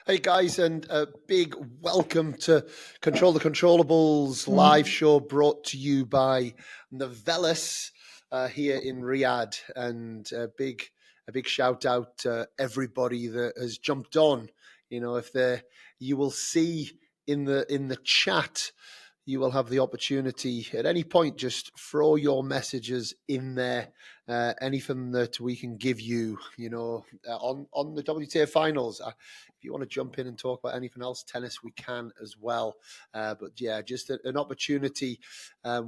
Hey guys, and a big welcome to Control the Controllables live show brought to you by Novellis here in Riyadh, and a big shout out to everybody that has jumped on. If you will see in the chat, you will have the opportunity at any point just throw your messages in there, anything that we can give you, on the WTA Finals. If you want to jump in and talk about anything else, tennis, we can as well. But yeah, just an opportunity.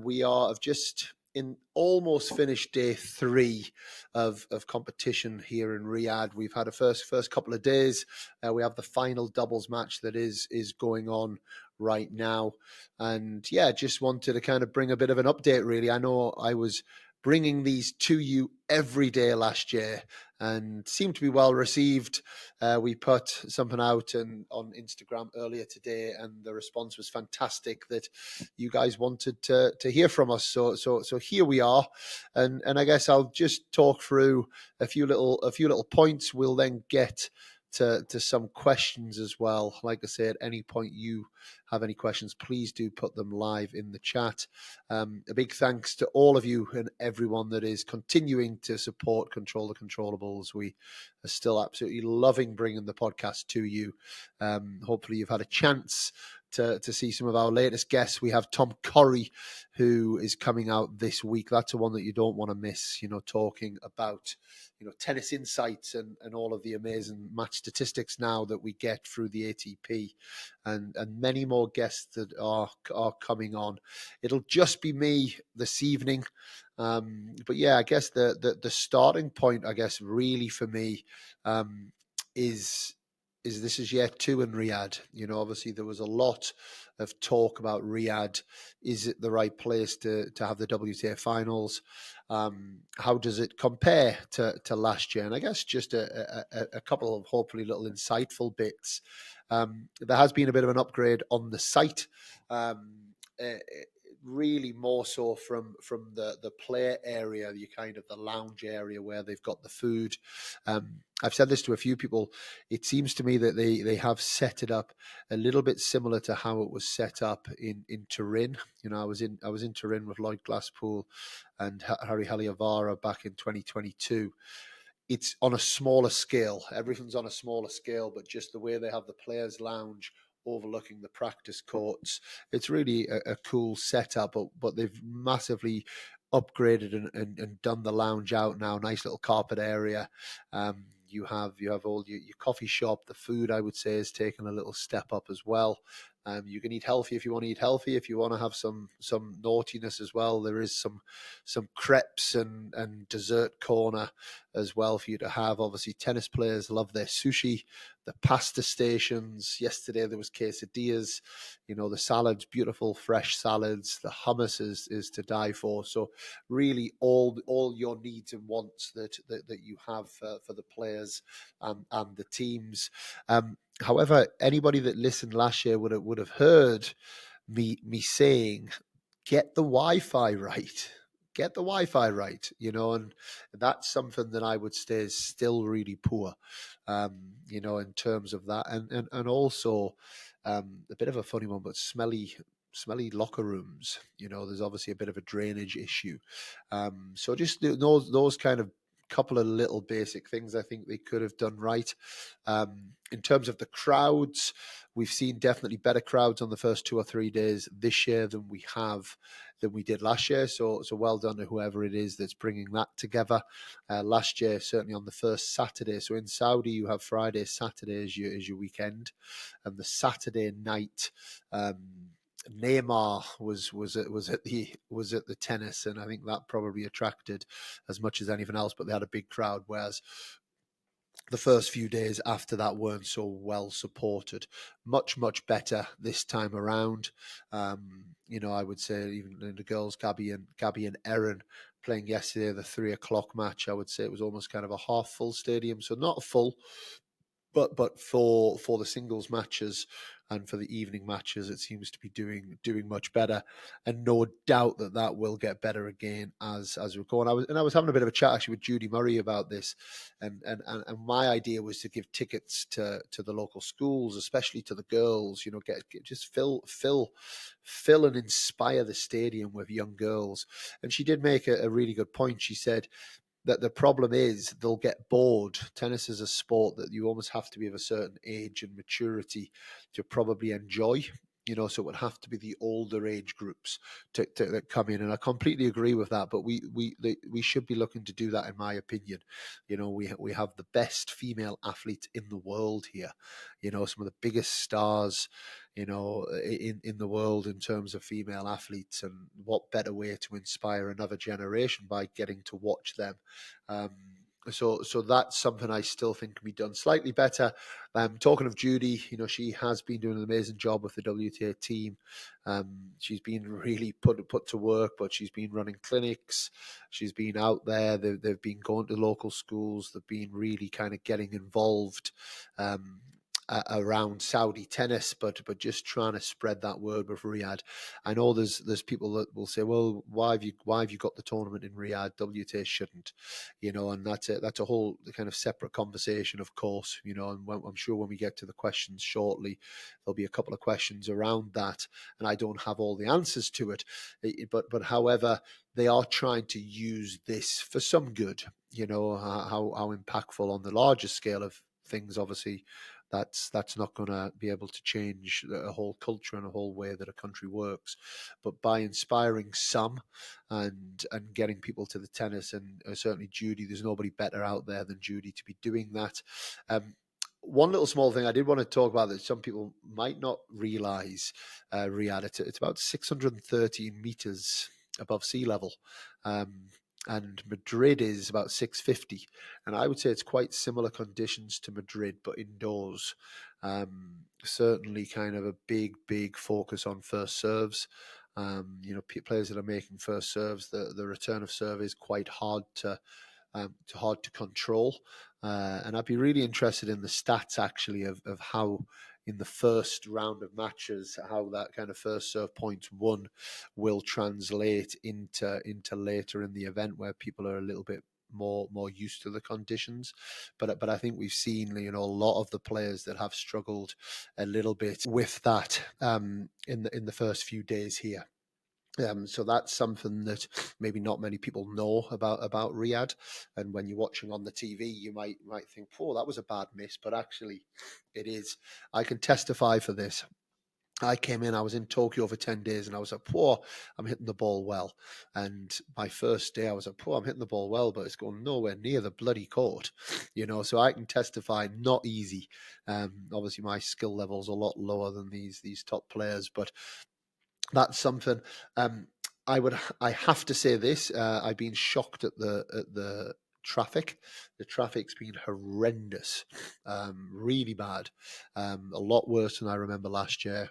We have just in almost finished day 3 of competition here in Riyadh. We've had a first couple of days. We have the final doubles match that is going on right now. And yeah, just wanted to kind of bring a bit of an update, really. I know I was bringing these to you every day last year and seemed to be well received. We put something out on Instagram earlier today, and the response was fantastic that you guys wanted to hear from us. So here we are, and I guess I'll just talk through a few little points. We'll then get to some questions as well. Like I say, at any point you have any questions, please do put them live in the chat. A big thanks to all of you and everyone that is continuing to support Control the Controllables. We are still absolutely loving bringing the podcast to you. Hopefully you've had a chance to see some of our latest guests. We have Tom Curry, who is coming out this week. That's the one that you don't want to miss, talking about tennis insights and all of the amazing match statistics now that we get through the ATP, and many more guests that are coming on. It'll just be me this evening. But yeah, I guess the starting point, I guess, really for me, is this is year 2 in Riyadh. Obviously there was a lot of talk about Riyadh. Is it the right place to have the WTA Finals? How does it compare to last year? And I guess just a couple of hopefully little insightful bits. There has been a bit of an upgrade on the site. Really more so from the player area, the lounge area where they've got the food. I've said this to a few people. It seems to me that they have set it up a little bit similar to how it was set up in Turin. I was in Turin with Lloyd Glasspool and Harry Haliavara back in 2022. It's on a smaller scale. Everything's on a smaller scale, but just the way they have the players' lounge overlooking the practice courts, it's really a cool setup. But they've massively upgraded and done the lounge out now. Nice little carpet area. You have all your coffee shop. The food, I would say, is taking a little step up as well. You can eat healthy if you want to eat healthy. If you want to have some naughtiness as well, there is some crepes and dessert corner as well for you to have. Obviously, tennis players love their sushi. The pasta stations. Yesterday there was quesadillas. The salads, beautiful fresh salads. The hummus is to die for. So really, all your needs and wants that you have for the players and the teams. However, anybody that listened last year would have heard me saying, get the Wi-Fi right. Get the Wi-Fi right, and that's something that I would say is still really poor, in terms of that, and also a bit of a funny one, but smelly locker rooms. There's obviously a bit of a drainage issue. So just those kind of couple of little basic things I think they could have done right. In terms of the crowds, we've seen definitely better crowds on the first 2 or 3 days this year than we did last year. So well done to whoever it is that's bringing that together. Last year, certainly on the first Saturday. So in Saudi, you have Friday, Saturday as your weekend, and the Saturday night. Neymar was at the tennis, and I think that probably attracted as much as anything else. But they had a big crowd, whereas the first few days after that weren't so well supported. Much better this time around. I would say even the girls, Gabby and Erin, playing yesterday the 3:00 match. I would say it was almost kind of a half full stadium, so not a full. But for the singles matches, and for the evening matches, it seems to be doing much better, and no doubt that will get better again as we go. And I was having a bit of a chat actually with Judy Murray about this, and my idea was to give tickets to the local schools, especially to the girls. Just fill and inspire the stadium with young girls. And she did make a really good point. She said that the problem is they'll get bored. Tennis is a sport that you almost have to be of a certain age and maturity to probably enjoy. So it would have to be the older age groups that come in, and I completely agree with that. But we should be looking to do that, in my opinion. We have the best female athletes in the world here. Some of the biggest stars, in the world in terms of female athletes, and what better way to inspire another generation by getting to watch them. Um, so that's something I still think can be done slightly better. Talking of Judy, she has been doing an amazing job with the WTA team. She's been really put to work, but she's been running clinics. She's been out there. They've been going to local schools. They've been really kind of getting involved. Around Saudi tennis, but just trying to spread that word with Riyadh. I know there's people that will say, well, why have you got the tournament in Riyadh? WTA shouldn't, and that's a whole kind of separate conversation, of course, and I'm sure when we get to the questions shortly, there'll be a couple of questions around that, and I don't have all the answers to it, but however, they are trying to use this for some good. How impactful on the larger scale of things, obviously that's not going to be able to change a whole culture and a whole way that a country works, but by inspiring some and getting people to the tennis, and certainly Judy, there's nobody better out there than Judy to be doing that. One little small thing I did want to talk about that some people might not realize, Riyadh, it's about 613 meters above sea level. And Madrid is about 650, and I would say it's quite similar conditions to Madrid, but indoors. Certainly, kind of a big focus on first serves. Players that are making first serves, the return of serve is quite hard to control. And I'd be really interested in the stats actually of how in the first round of matches, how that kind of first serve points won will translate into later in the event, where people are a little bit more used to the conditions. But I think we've seen a lot of the players that have struggled a little bit with that in the first few days here. So that's something that maybe not many people know about Riyadh. And when you're watching on the TV, you might think, "Oh, that was a bad miss," but actually, it is. I can testify for this. I came in, I was in Tokyo for 10 days, and I was like, "Poor, I'm hitting the ball well." And my first day, I was like, "Poor, I'm hitting the ball well, but it's going nowhere near the bloody court," So I can testify, not easy. Obviously, my skill level is a lot lower than these top players, but that's something. Um, I have to say this. I've been shocked at the traffic. The traffic's been horrendous, really bad, a lot worse than I remember last year.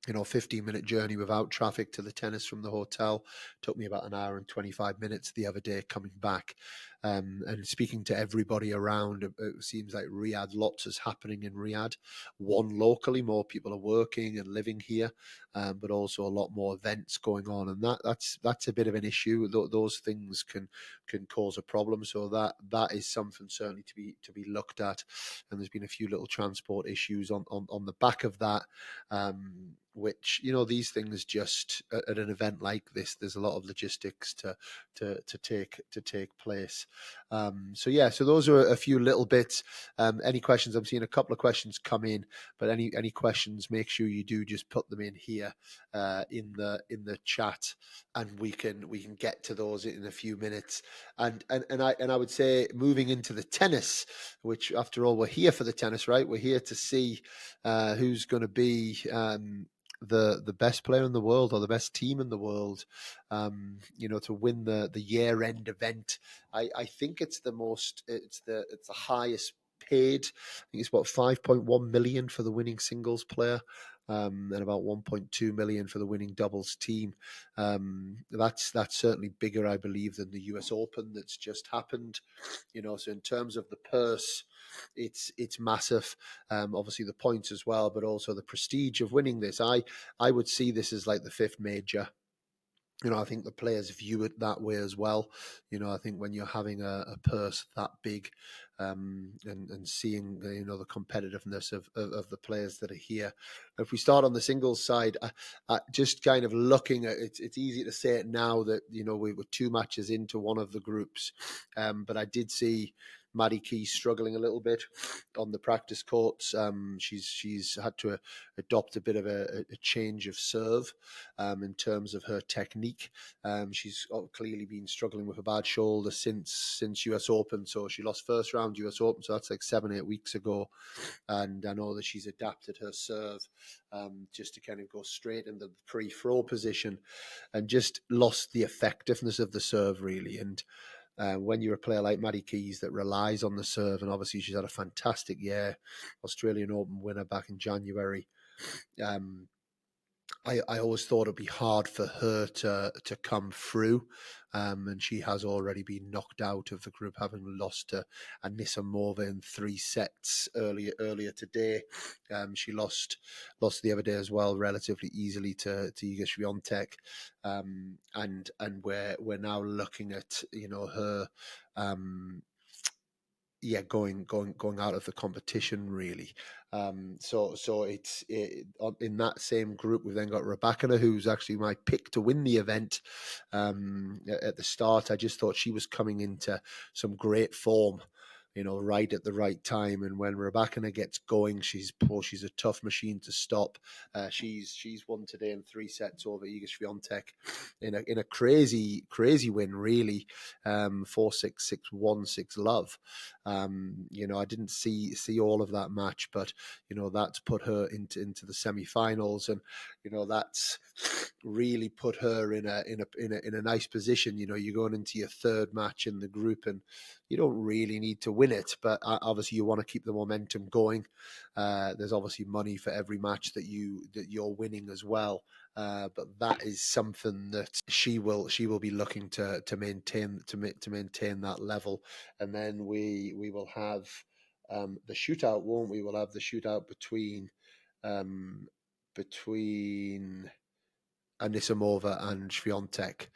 15-minute journey without traffic to the tennis from the hotel took me about an hour and 25 minutes the other day coming back. And speaking to everybody around, it seems like Riyadh, lots is happening in Riyadh. One, locally, more people are working and living here, but also a lot more events going on, and that's a bit of an issue. Those things can cause a problem. So that is something certainly to be looked at. And there's been a few little transport issues on the back of that. Which these things, just at an event like this, there's a lot of logistics to take place. So those are a few little bits. Any questions? I'm seeing a couple of questions come in, but any questions, make sure you do just put them in here in the chat, and we can get to those in a few minutes. And I would say, moving into the tennis, which after all, we're here for the tennis, right? We're here to see who's going to be the best player in the world, or the best team in the world, to win the year end event. I think it's the highest paid. I think it's about 5.1 million for the winning singles player. and about 1.2 million for the winning doubles team. That's certainly bigger, I believe, than the US Open that's just happened. So in terms of the purse, it's massive. Obviously the points as well, but also the prestige of winning this. I would see this as like the fifth major. I think the players view it that way as well. I think when you're having a purse that big, and seeing the competitiveness of the players that are here. If we start on the singles side, just kind of looking at it, it's easy to say it now that we were two matches into one of the groups, but I did see Maddie Key struggling a little bit on the practice courts. She's had to adopt a bit of a change of serve in terms of her technique. She's clearly been struggling with a bad shoulder since US Open. So she lost first round US Open, so that's like 7-8 weeks ago. And I know that she's adapted her serve just to kind of go straight into the pre-throw position, and just lost the effectiveness of the serve really. And when you're a player like Maddie Keys that relies on the serve, and obviously she's had a fantastic year, Australian Open winner back in January. I always thought it'd be hard for her to come through, and she has already been knocked out of the group, having lost to Anisimova in 3 sets earlier today. She lost the other day as well, relatively easily to Iga Swiatek, and we're now looking at her. Going out of the competition really. So it's in that same group. We've then got Rybakina, who's actually my pick to win the event. At the start, I just thought she was coming into some great form, right at the right time. And when Rybakina gets going, she's a tough machine to stop. She's won today in 3 sets over Iga Swiatek in a crazy win, really. 4-6, 6-1, 6-love. I didn't see all of that match, but that's put her into the semi-finals, and that's really put her in a nice position. You're going into your third match in the group, and you don't really need to win it, but obviously you want to keep the momentum going. There's obviously money for every match that you're winning as well. But that is something that she will be looking to maintain that level. And then we will have the shootout, won't we? We'll have the shootout between Anisimova and Swiatek.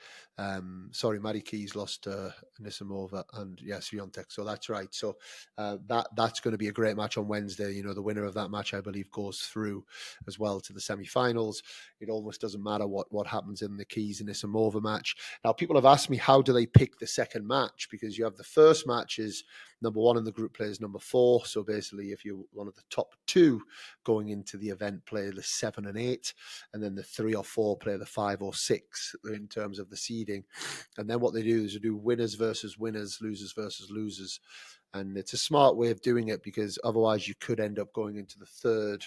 Sorry, Maddie Keys lost to Anisimova and Swiatek. So that's right. So that's going to be a great match on Wednesday. The winner of that match, I believe, goes through as well to the semi-finals. It almost doesn't matter what happens in the Keys and Anisimova match. Now, people have asked me, how do they pick the second match? Because you have the first match is number 1 in the group plays number 4. So basically, if you're one of the top 2 going into the event, play the 7 and 8, and then the 3 or 4 play the 5 or 6 in terms of the seeding. And then what they do is they do winners versus winners, losers versus losers. And it's a smart way of doing it, because otherwise you could end up going into the third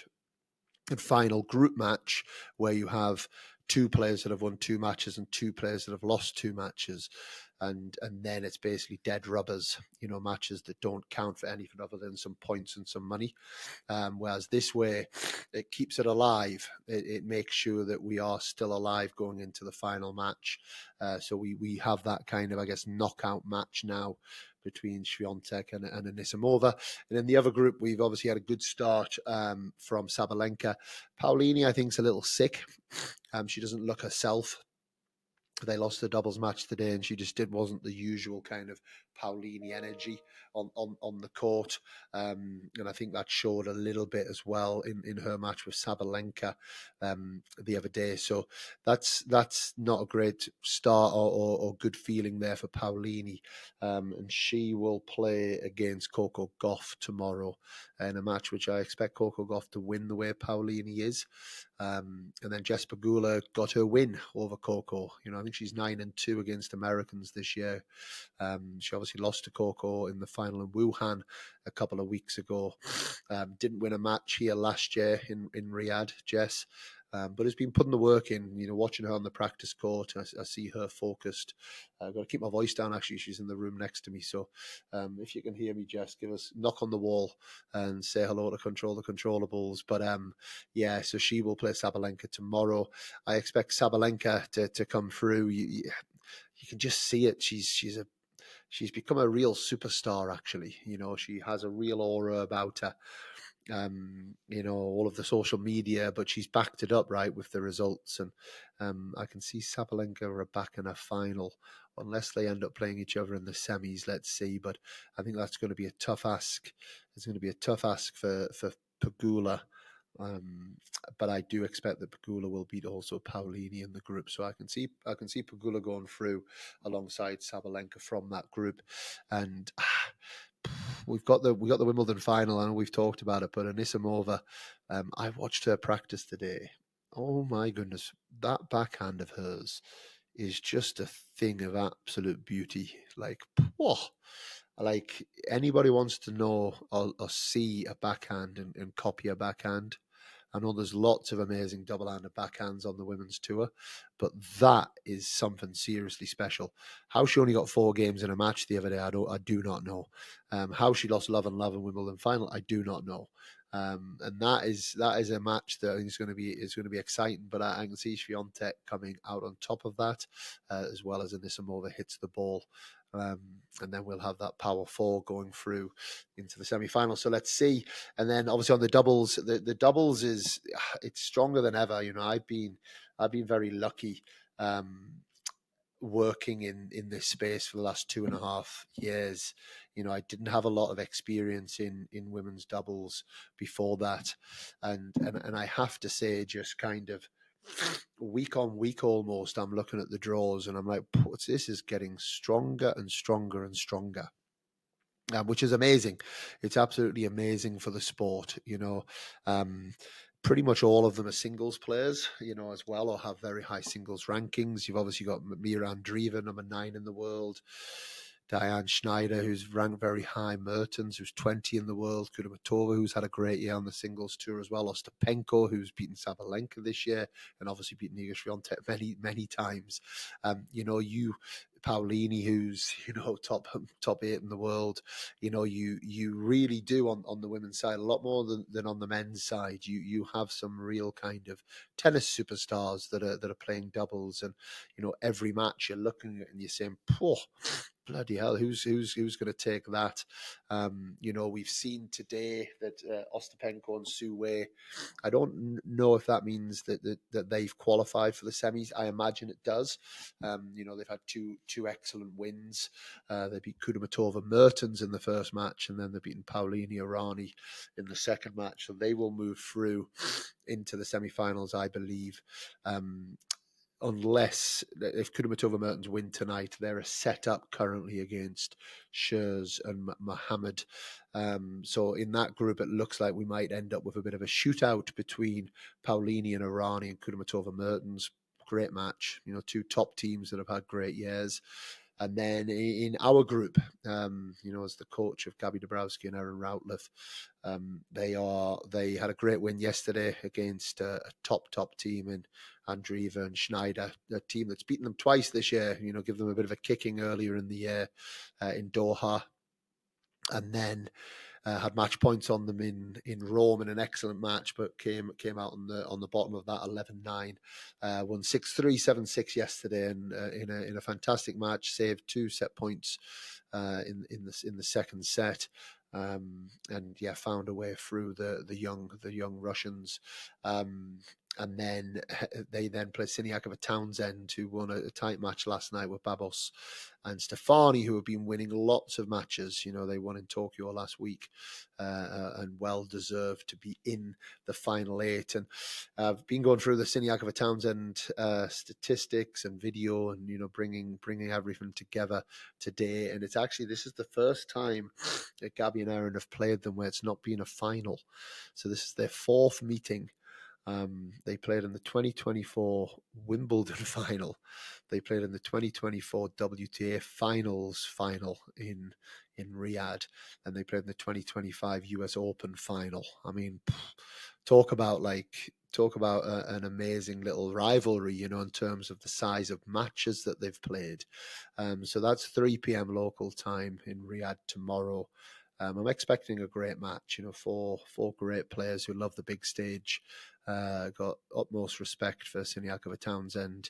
and final group match where you have 2 players that have won 2 matches and 2 players that have lost 2 matches. And then it's basically dead rubbers, matches that don't count for anything other than some points and some money. Whereas this way, it keeps it alive. It makes sure that we are still alive going into the final match. So we have that kind of, I guess, knockout match now between Swiatek and Anisimova. And in the other group, we've obviously had a good start from Sabalenka. Paulini, I think, is a little sick. She doesn't look herself. They lost the doubles match today, and she just wasn't the usual kind of Paulini energy on the court. And I think that showed a little bit as well in her match with Sabalenka the other day. So that's not a great start or good feeling there for Paulini. And she will play against Coco Gauff tomorrow in a match which I expect Coco Gauff to win the way Paulini is. And then Jess Pegula got her win over Coco. I think she's 9-2 against Americans this year. She obviously lost to Coco in the final in Wuhan a couple of weeks ago. Didn't win a match here last year in Riyadh, Jess. but has been putting the work in. Watching her on the practice court, I see her focused. I've got to keep my voice down. Actually, she's in the room next to me, so if you can hear me, Jess, give us knock on the wall and say hello to Control the Controllables. But yeah, so she will play Sabalenka tomorrow. I expect Sabalenka to come through. You can just see it. She's become a real superstar. Actually, she has a real aura about her. All of the social media, but she's backed it up right with the results. And I can see Sabalenka are back in a final, unless they end up playing each other in the semis. Let's see. But I think that's going to be a tough ask. It's going to be a tough ask for Pegula. But I do expect that Pegula will beat also Paolini in the group, so I can see Pegula going through alongside Sabalenka from that group, and we got the Wimbledon final, and we've talked about it. But Anisimova, I watched her practice today. Oh my goodness, that backhand of hers is just a thing of absolute beauty. Like, whoa. Like anybody wants to know or see a backhand and copy a backhand. I know there's lots of amazing double-handed backhands on the women's tour, but that is something seriously special. How she only got 4 games in a match the other day, I do not know. How she lost Love and Wimbledon final, I do not know. And that is a match that I think is going to be exciting. But I can see Swiatek coming out on top of that, as well as Anisimova hits the ball. And then we'll have that power 4 going through into the semi-final. So let's see. And then obviously on the doubles, the doubles it's stronger than ever. I've been very lucky working in this space for the last 2.5 years. I didn't have a lot of experience in women's doubles before that, and I have to say, just kind of week on week almost, I'm looking at the draws and I'm like, this is getting stronger and stronger and stronger. Which is amazing. It's absolutely amazing for the sport. Pretty much all of them are singles players, as well, or have very high singles rankings. You've obviously got Mira Andreeva, number 9 in the world. Diane Schneider, who's ranked very high. Mertens, who's 20 in the world. Kudermetova, who's had a great year on the singles tour as well. Ostapenko, who's beaten Sabalenka this year, and obviously beaten Iga Swiatek many, many times. Paolini, who's top 8 in the world. You really do on the women's side a lot more than on the men's side. You have some real kind of tennis superstars that are playing doubles, and every match you're looking at and you're saying, "Poor, bloody hell, who's going to take that?" We've seen today that Ostapenko and Su Wei, I don't know if that means that they've qualified for the semis. I imagine it does. They've had two excellent wins. They beat Kudermetova Mertens in the first match, and then they've beaten Paolini Irani in the second match. So they will move through into the semi-finals, I believe. Unless if Kudermetova Mertens win tonight, they're set up currently against Scherz and Mohammed. So in that group, it looks like we might end up with a bit of a shootout between Paolini and Irani and Kudermetova Mertens. Great match, 2 top teams that have had great years. And then in our group, as the coach of Gabby Dabrowski and Erin Routliffe, they had a great win yesterday against a top team in Andreeva and Schneider, a team that's beaten them twice this year. Give them a bit of a kicking earlier in the year in Doha, and then had match points on them in Rome in an excellent match, but came out on the bottom of that 11-9. Won 6-3, 7-6 yesterday, and in a fantastic match, saved 2 set points in the second set. And yeah, found a way through the young Russians. And then they played Siniakova Townsend, who won a tight match last night with Babos and Stefani, who have been winning lots of matches. They won in Tokyo last week, and well deserved to be in the final 8. And I've been going through the Siniakova Townsend statistics and video, and bringing everything together today. And this is the first time that Gabby and Erin have played them where it's not been a final. So this is their 4th meeting. They played in the 2024 Wimbledon final. They played in the 2024 WTA Finals final in Riyadh, and they played in the 2025 US Open final. I mean, talk about an amazing little rivalry, you know, in terms of the size of matches that they've played. So that's 3 p.m. local time in Riyadh tomorrow. I'm expecting a great match. You know, four great players who love the big stage. Got utmost respect for Siniakova Townsend,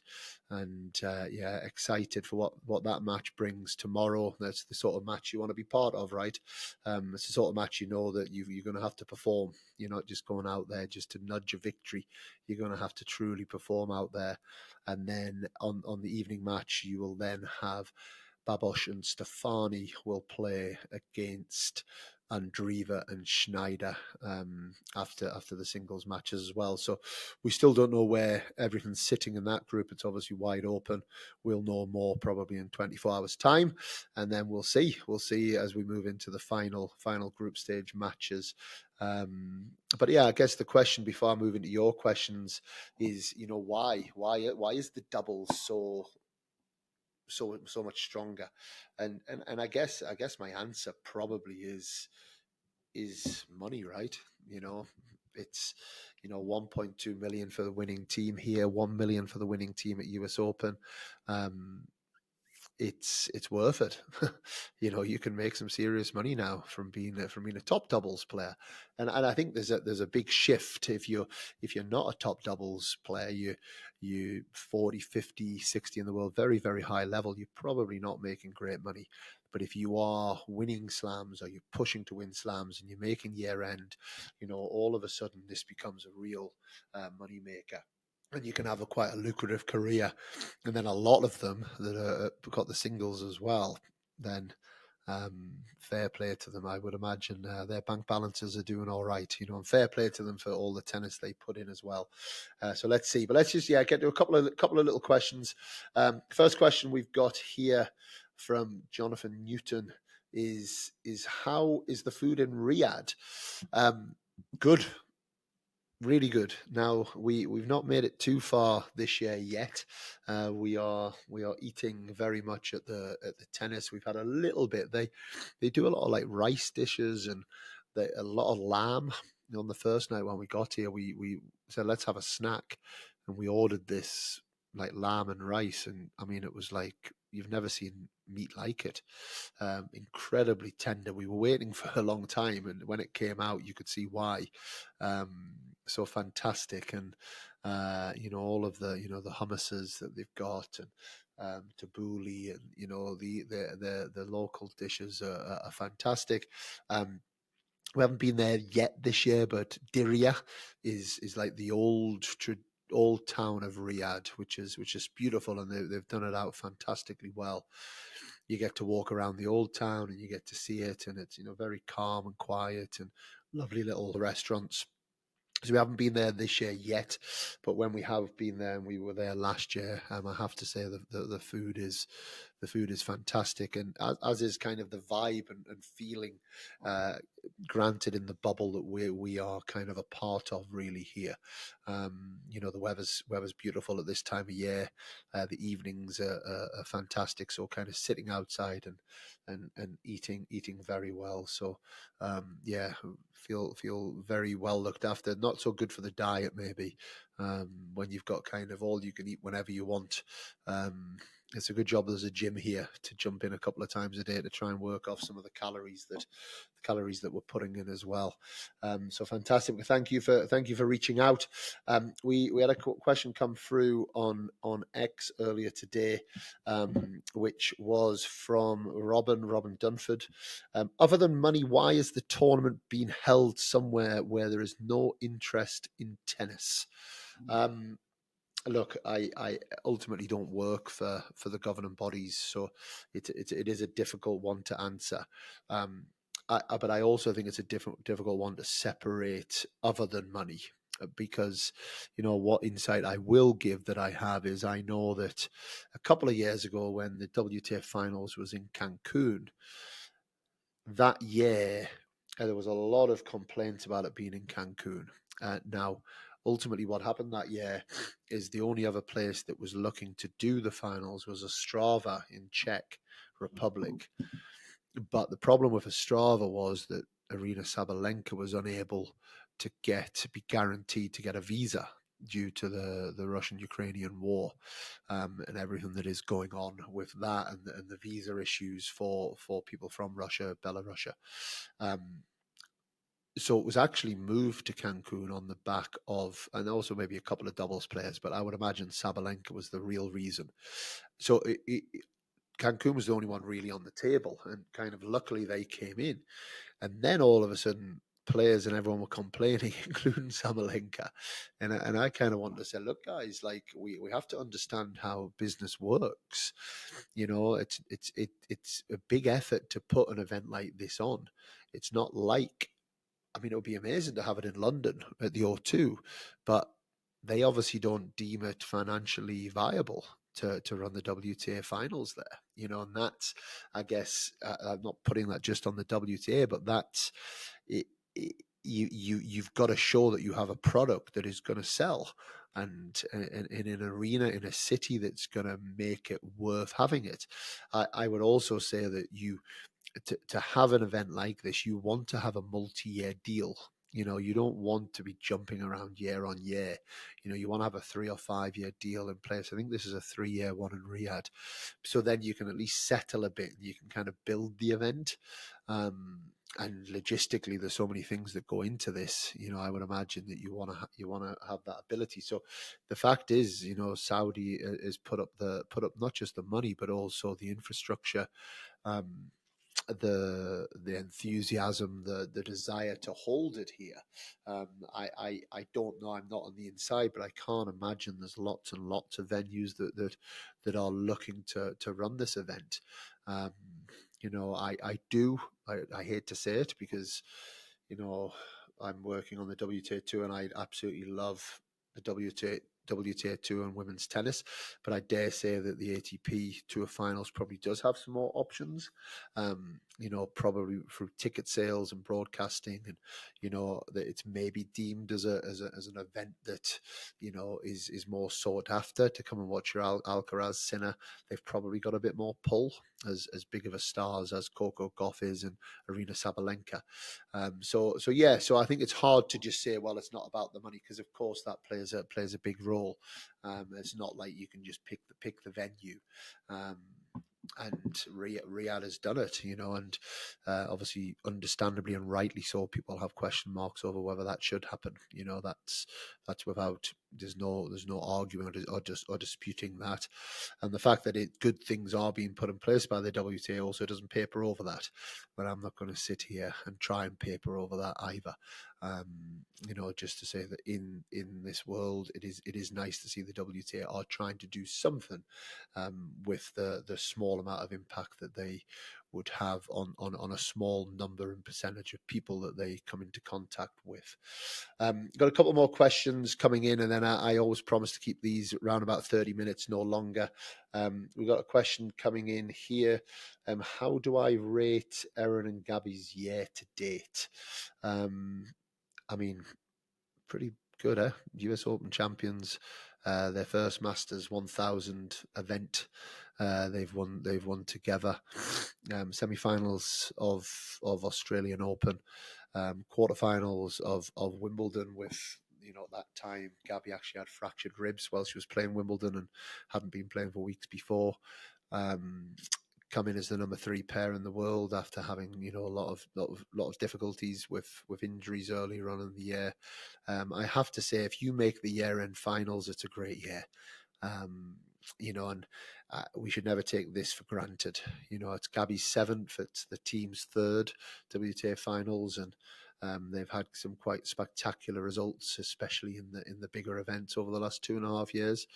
and yeah, excited for what that match brings tomorrow. That's the sort of match you want to be part of, right? It's the sort of match you know that you're going to have to perform. You're not just going out there just to nudge a victory. You're going to have to truly perform out there. And then on the evening match, you will then have Babos and Stefani will play against Andreeva and Schneider after the singles matches as well. So we still don't know where everything's sitting in that group. It's obviously wide open. We'll know more probably in 24 hours' time, and then we'll see. We'll see as we move into the final group stage matches. But yeah, I guess the question before I move into your questions is, you know, why is the doubles so much stronger? And I guess my answer probably is money, right? You know, it's, you know, 1.2 million for the winning team here, 1 million for the winning team at US Open. It's worth it. You know, you can make some serious money now from being a top doubles player, and I think there's a big shift if you're not a top doubles player, you 40, 50, 60 in the world, very very high level, you're probably not making great money. But if you are winning slams, or you're pushing to win slams, and you're making year end, you know, all of a sudden this becomes a real money maker, and you can have quite a lucrative career. And then a lot of them that are got the singles as well, then fair play to them. I would imagine their bank balances are doing all right, you know, and fair play to them for all the tennis they put in as well. So let's see. But let's just get to a couple of little questions. First question we've got here from Jonathan Newton is how is the food in Riyadh? Good. Really good. Now we've not made it too far this year yet. We are eating very much at the tennis. We've had a little bit. They do a lot of like rice dishes, and a lot of lamb. On the first night when we got here, we said let's have a snack, and we ordered this like lamb and rice, and I mean it was like you've never seen meat like it. Incredibly tender. We were waiting for a long time, and when it came out, you could see why. So fantastic, and you know, all of the, you know, the hummuses that they've got, and tabbouleh, and you know, the local dishes are fantastic. We haven't been there yet this year, but Diriyah is like the old town of Riyadh, which is beautiful, and they've done it out fantastically well. You get to walk around the old town, and you get to see it, and it's, you know, very calm and quiet, and lovely little restaurants. So we haven't been there this year yet, but when we have been there, and we were there last year, I have to say the food is fantastic, and as is kind of the vibe and feeling granted in the bubble that we are kind of a part of really here. You know, the weather's beautiful at this time of year. The evenings are fantastic, so kind of sitting outside and eating very well. So yeah, feel very well looked after. Not so good for the diet maybe, when you've got kind of all you can eat whenever you want. It's a good job there's a gym here to jump in a couple of times a day to try and work off some of the calories that we're putting in as well. So fantastic. Thank you for reaching out. We had a question come through on X earlier today, which was from Robin Dunford. Other than money, why is the tournament being held somewhere where there is no interest in tennis? Look, I ultimately don't work for the governing bodies, so it is a difficult one to answer. But I also think it's a difficult one to separate other than money, because, you know, what insight I will give that I have is I know that a couple of years ago when the WTA Finals was in Cancun, that year there was a lot of complaints about it being in Cancun. Now, ultimately what happened that year is the only other place that was looking to do the finals was Ostrava in Czech Republic. But the problem with Ostrava was that Arina Sabalenka was unable to be guaranteed to get a visa due to the Russian-Ukrainian war, and everything that is going on with that, and the visa issues for people from Russia, Belarusia. So it was actually moved to Cancun on the back of, and also maybe a couple of doubles players, but I would imagine Sabalenka was the real reason. So Cancun was the only one really on the table, and kind of luckily they came in. And then all of a sudden, players and everyone were complaining, including Sabalenka. And I kind of wanted to say, look, guys, like we have to understand how business works. You know, it's a big effort to put an event like this on. It's not like, I mean, it would be amazing to have it in London at the O2, but they obviously don't deem it financially viable to run the WTA finals there, you know, and that's, I guess, I'm not putting that just on the WTA, but that's it, you've got to show that you have a product that is going to sell, and in an arena in a city that's going to make it worth having it. I would also say that to have an event like this, you want to have a multi-year deal. You know, you don't want to be jumping around year on year. You know, you want to have a 3 or 5 year deal in place. I think this is a 3-year one in Riyadh. So then you can at least settle a bit and you can kind of build the event. And logistically, there's so many things that go into this. You know, I would imagine that you want to have that ability. So the fact is, you know, Saudi has put up not just the money but also the infrastructure, um, the enthusiasm, the desire to hold it here. I don't know. I'm not on the inside, but I can't imagine there's lots and lots of venues that are looking to run this event. Um, you know, I hate to say it because, you know, I'm working on the WTA tour and I absolutely love the WTA Tour and women's tennis, but I dare say that the ATP Tour Finals probably does have some more options. You know, probably through ticket sales and broadcasting, and you know that it's maybe deemed as an event that, you know, is more sought after to come and watch your Alcaraz Sinner. They've probably got a bit more pull as big of a stars as Coco Gauff is and Arina Sabalenka. So I think it's hard to just say, well, it's not about the money, because of course that plays a big role. It's not like you can just pick the venue. And Riyadh has done it, you know, and obviously, understandably and rightly so, people have question marks over whether that should happen. You know, that's without there's no arguing or disputing that, and the fact that good things are being put in place by the WTA also doesn't paper over that. But I'm not going to sit here and try and paper over that either. You know, just to say that in this world, it is nice to see the WTA are trying to do something with the small amount of impact that they would have on a small number and percentage of people that they come into contact with. Got a couple more questions coming in, and then I always promise to keep these around about 30 minutes, no longer. We've got a question coming in here. How do I rate Erin and Gabby's year to date? I mean, pretty good, eh? US Open champions, their first Masters 1000 event. They've won together. Semi-finals of Australian Open, quarterfinals of Wimbledon with, you know, at that time Gabby actually had fractured ribs while she was playing Wimbledon and hadn't been playing for weeks before. Come in as the number 3 pair in the world after having, you know, a lot of difficulties with injuries earlier on in the year. I have to say, if you make the year-end finals, it's a great year. You know, and we should never take this for granted. You know, it's Gabby's 7th, it's the team's 3rd WTA finals, and they've had some quite spectacular results, especially in the bigger events over the last 2.5 years.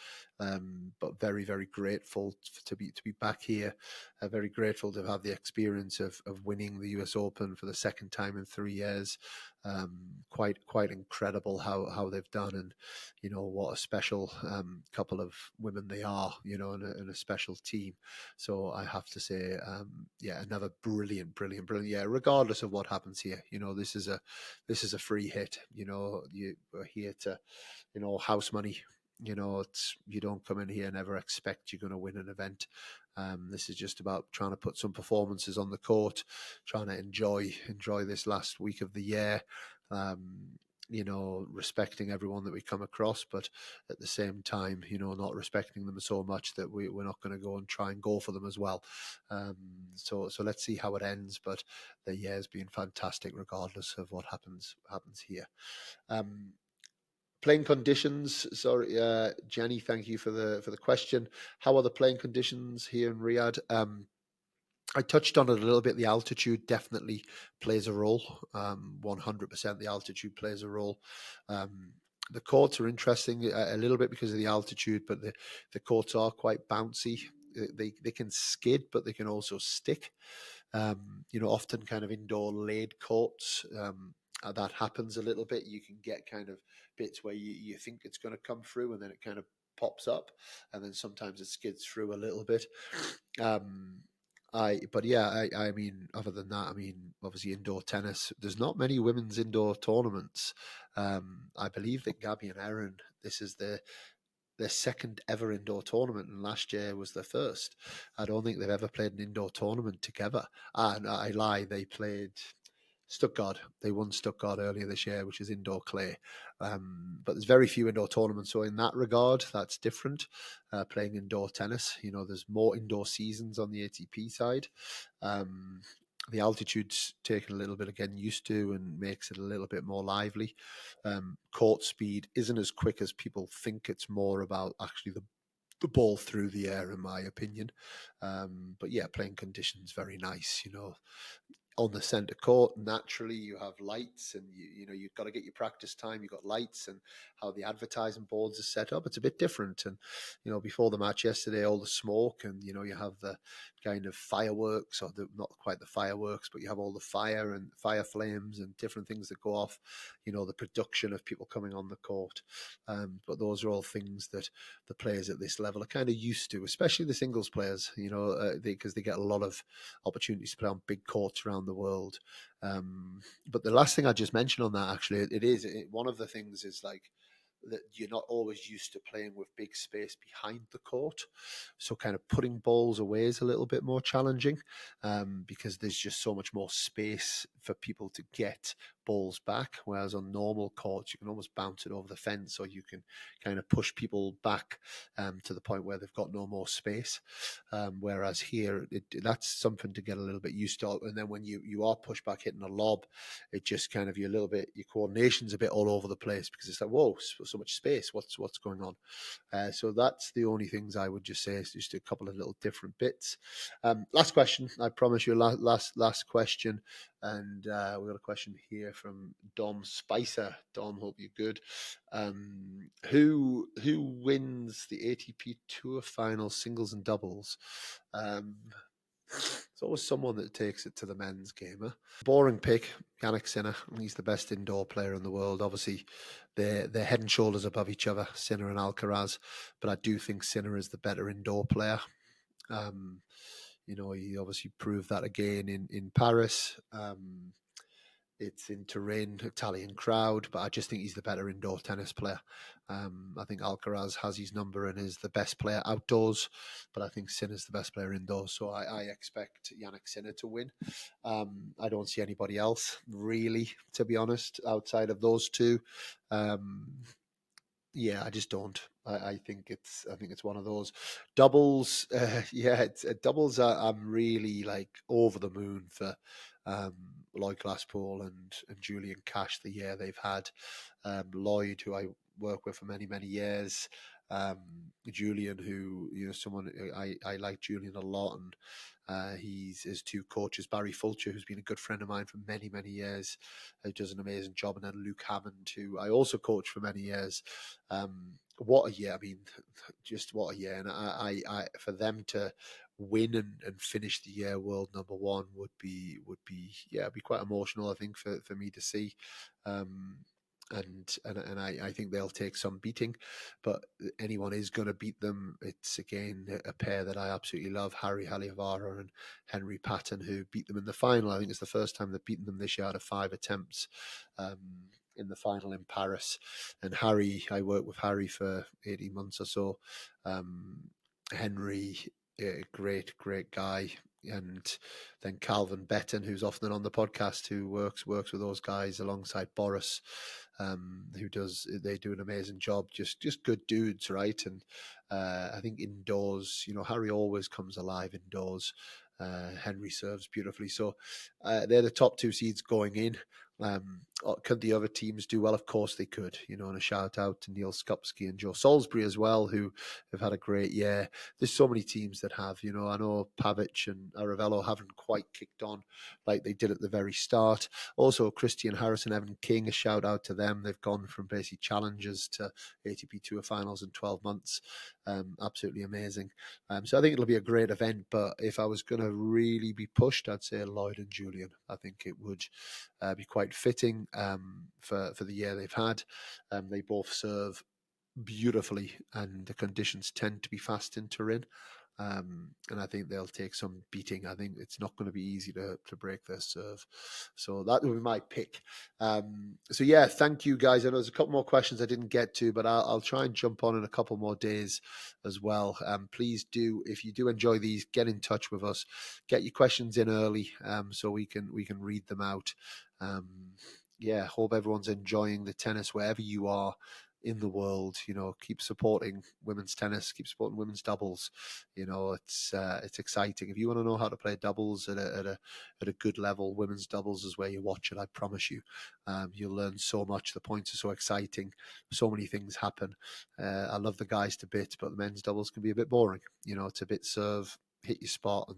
but very, very grateful to be back here. Very grateful to have the experience of winning the US Open for the second time in 3 years. Quite incredible how they've done, and what a special couple of women they are, and a special team. So I have to say, another brilliant. Yeah, regardless of what happens here, this is a free hit. We're here to, house money. You don't come in here and ever expect you're going to win an event. This is just about trying to put some performances on the court, trying to enjoy this last week of the year. Respecting everyone that we come across, but at the same time, not respecting them so much that we're not going to go and try and go for them as well. So let's see how it ends. But the year's been fantastic, regardless of what happens here. Playing conditions. Sorry, Jenny. Thank you for the question. How are the playing conditions here in Riyadh? I touched on it a little bit. The altitude definitely plays a role. 100% the altitude plays a role. The courts are interesting a little bit because of the altitude, but the courts are quite bouncy. They can skid, but they can also stick. Often kind of indoor laid courts. That happens a little bit. You can get kind of bits where you think it's going to come through, and then it kind of pops up, and then sometimes it skids through a little bit. I mean, other than that, I mean, obviously indoor tennis. There's not many women's indoor tournaments. I believe that Gabby and Erin, this is their second ever indoor tournament, and last year was their first. I don't think they've ever played an indoor tournament together. And I lie, they played Stuttgart. They won Stuttgart earlier this year, which is indoor clay. But there's very few indoor tournaments. So in that regard, that's different. Playing indoor tennis, there's more indoor seasons on the ATP side. The altitude's taken a little bit of getting used to and makes it a little bit more lively. Court speed isn't as quick as people think. It's more about actually the ball through the air, in my opinion. But yeah, playing conditions very nice. On the centre court, naturally you have lights, and you've got to get your practice time. You've got lights, and how the advertising boards are set up, it's a bit different. And before the match yesterday, all the smoke, and you have the kind of fireworks, or not quite the fireworks, but you have all the fire and fire flames and different things that go off. The production of people coming on the court. But those are all things that the players at this level are kind of used to, especially the singles players. Because they get a lot of opportunities to play on big courts around the world. But the last thing I just mentioned on that, actually, one of the things is like that you're not always used to playing with big space behind the court. So kind of putting balls away is a little bit more challenging, because there's just so much more space for people to get balls back. Whereas on normal courts, you can almost bounce it over the fence, or you can kind of push people back to the point where they've got no more space. Whereas here, that's something to get a little bit used to. And then when you are pushed back hitting a lob, it just kind of, your coordination's a bit all over the place, because it's like, whoa, so much space. What's going on? So that's the only things I would just say. It's just a couple of little different bits. Last question. I promise you, last question. And we got a question here from Dom Spicer. Dom, hope you're good. Who wins the ATP Tour final singles and doubles? It's always someone that takes it to the men's game. Huh? Boring pick, Yannick Sinner. He's the best indoor player in the world. Obviously, they're head and shoulders above each other, Sinner and Alcaraz. But I do think Sinner is the better indoor player. He obviously proved that again in Paris. It's in Turin, Italian crowd, but I just think he's the better indoor tennis player. I think Alcaraz has his number and is the best player outdoors, but I think Sinner's the best player indoors. So I expect Yannick Sinner to win. I don't see anybody else really, to be honest, outside of those two. Yeah, I just don't. I think it's one of those doubles. It's doubles. I'm really like over the moon for Lloyd Glasspool and Julian Cash the year they've had. Lloyd, who I work with for many years, Julian, who, someone I like Julian a lot, and he's his two coaches, Barry Fulcher, who's been a good friend of mine for many, many years, who does an amazing job, and then Luke Hammond, who I also coached for many years. What a year! I mean, just what a year! And I for them to win and finish the year world number one would be quite emotional, I think, for me to see. Um, and I think they'll take some beating, but anyone is going to beat them. It's again a pair that I absolutely love, Harry Haliavara and Henry Patton, who beat them in the final. I think it's the first time they've beaten them this year out of 5 attempts in the final in Paris. And Harry, I worked with Harry for 18 months or so. Henry, great guy. And then Calvin Betton, who's often on the podcast, who works with those guys alongside Boris, they do an amazing job. Just good dudes, right? And I think indoors, Harry always comes alive indoors. Henry serves beautifully, so they're the top 2 seeds going in. Could the other teams do well? Of course they could, and a shout out to Neil Skupski and Joe Salisbury as well, who have had a great year. There's so many teams that have, I know Pavic and Aravello haven't quite kicked on like they did at the very start. Also, Christian Harrison, Evan King, a shout out to them. They've gone from basically challengers to ATP Tour finals in 12 months. Absolutely amazing. So I think it'll be a great event, but if I was going to really be pushed, I'd say Lloyd and Julian. I think it would be quite fitting for the year they've had. They both serve beautifully, and the conditions tend to be fast in Turin. And I think they'll take some beating. I think it's not going to be easy to break their serve. So that would be my pick. So yeah, thank you guys. I know there's a couple more questions I didn't get to, but I'll try and jump on in a couple more days as well. Please do, if you do enjoy these, get in touch with us. Get your questions in early, so we can read them out. Yeah, hope everyone's enjoying the tennis wherever you are in the world. Keep supporting women's tennis, keep supporting women's doubles. It's exciting. If you want to know how to play doubles at a good level, women's doubles is where you watch it. I promise you. You'll learn so much. The points are so exciting. So many things happen. I love the guys to bits, but the men's doubles can be a bit boring. It's a bit serve, hit your spot, and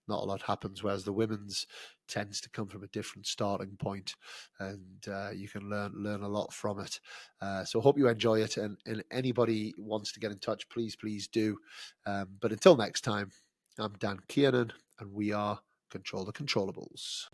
not a lot happens, whereas the women's tends to come from a different starting point, and you can learn a lot from it. So hope you enjoy it, and anybody wants to get in touch, please do. But until next time, I'm Dan Kiernan, and we are Control the Controllables.